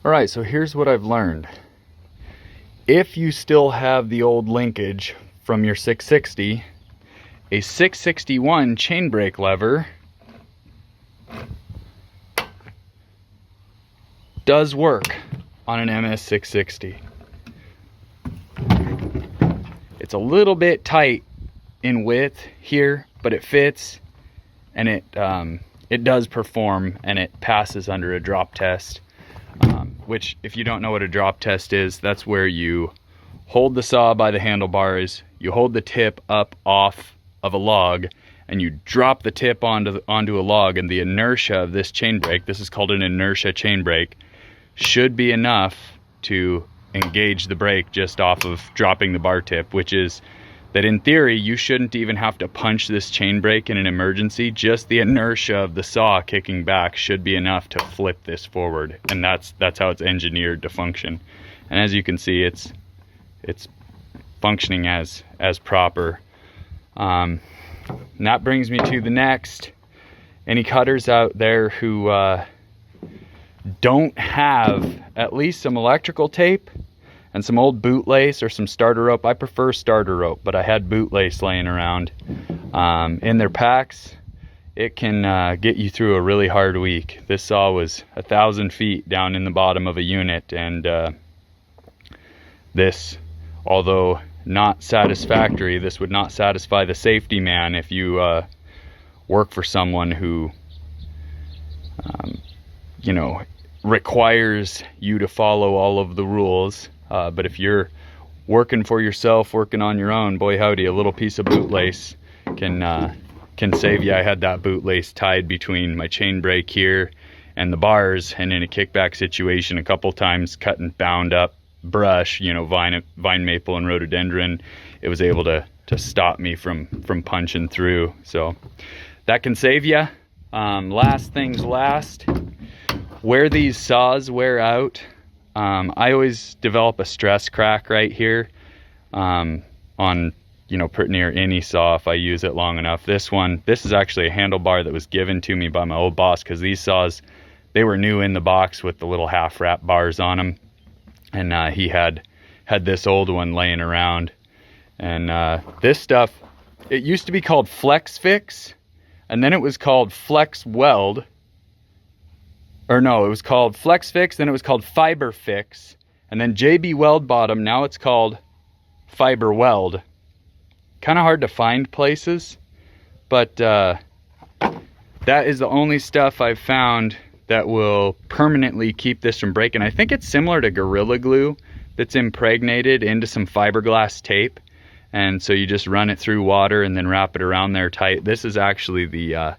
All right, so here's what I've learned. If you still have the old linkage from your 660, a 661 chain brake lever does work on an MS 660. It's a little bit tight in width here, but it fits, and it does perform, and it passes under a drop test. Which, if you don't know what a drop test is, that's where you hold the saw by the handlebars, you hold the tip up off of a log, and you drop the tip onto a log, and the inertia of this chain brake, this is called an inertia chain brake, should be enough to engage the brake just off of dropping the bar tip, which is that in theory you shouldn't even have to punch this chain brake in an emergency. Just the inertia of the saw kicking back should be enough to flip this forward, and that's how it's engineered to function. And as you can see, it's functioning as proper. And that brings me to the next. Any cutters out there who don't have at least some electrical tape and some old bootlace or some starter rope? I prefer starter rope, but I had bootlace laying around in their packs. It can get you through a really hard week. This saw was 1,000 feet down in the bottom of a unit, and this, although not satisfactory, this would not satisfy the safety man if you work for someone who requires you to follow all of the rules. But if you're working for yourself, working on your own, boy howdy, a little piece of bootlace can save you. I had that bootlace tied between my chain brake here and the bars, and in a kickback situation a couple times, cutting bound up brush, vine maple and rhododendron, it was able to stop me from punching through. So that can save you. Last things last, where these saws wear out, I always develop a stress crack right here on pretty near any saw if I use it long enough. This is actually a handlebar that was given to me by my old boss, because these saws, they were new in the box with the little half wrap bars on them, and he had this old one laying around. And this stuff, it used to be called Flex Fix, and then it was called Flex Weld. Or no, it was called Flex Fix, then it was called Fiber Fix, and then JB Weld bottom. Now it's called Fiber Weld. Kind of hard to find places, but that is the only stuff I've found that will permanently keep this from breaking. I think it's similar to Gorilla Glue that's impregnated into some fiberglass tape, and so you just run it through water and then wrap it around there tight. This is actually the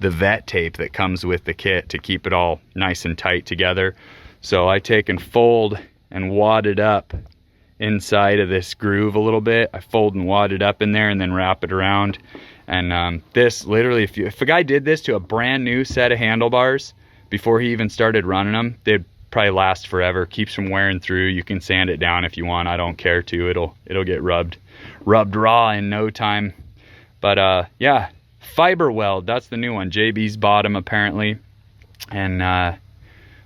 vet tape that comes with the kit to keep it all nice and tight together. So I take and fold and wad it up inside of this groove a little bit. I fold and wad it up in there and then wrap it around. And this literally, if a guy did this to a brand new set of handlebars before he even started running them, they'd probably last forever. Keeps from wearing through. You can sand it down if you want. I don't care to. It'll get rubbed raw in no time. But yeah, Fiber Weld, that's the new one. JB's bottom apparently. And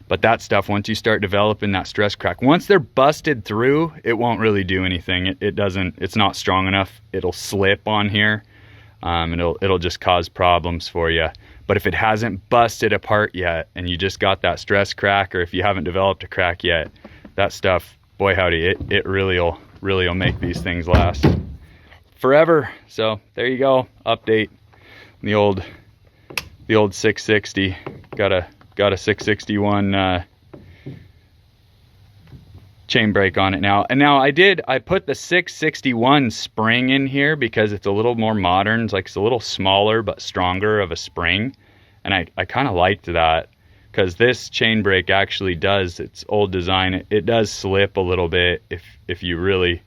but that stuff, once you start developing that stress crack, once they're busted through, it won't really do anything. It's not strong enough. It'll slip on here. It'll just cause problems for you. But if it hasn't busted apart yet and you just got that stress crack, or if you haven't developed a crack yet, that stuff, boy howdy, it really will make these things last forever. So there you go, update. The old 660 got a 661 chain brake on it now. And now I put the 661 spring in here because it's a little more modern. It's a little smaller but stronger of a spring, and I kind of liked that, because this chain brake actually does, its old design, it does slip a little bit if you really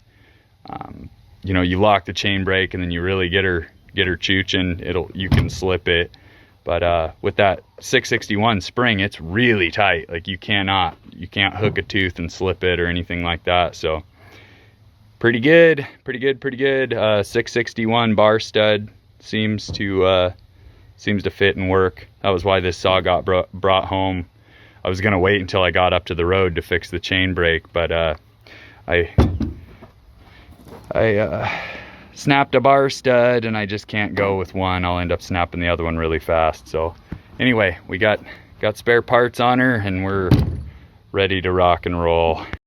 you lock the chain brake and then you really get her chooching, you can slip it. But with that 661 spring, it's really tight. Like you can't hook a tooth and slip it or anything like that. So pretty good. 661 bar stud seems to fit and work. That was why this saw got brought home I was gonna wait until I got up to the road to fix the chain brake, but I snapped a bar stud and I just can't go with one. I'll end up snapping the other one really fast. So anyway, we got spare parts on her and we're ready to rock and roll.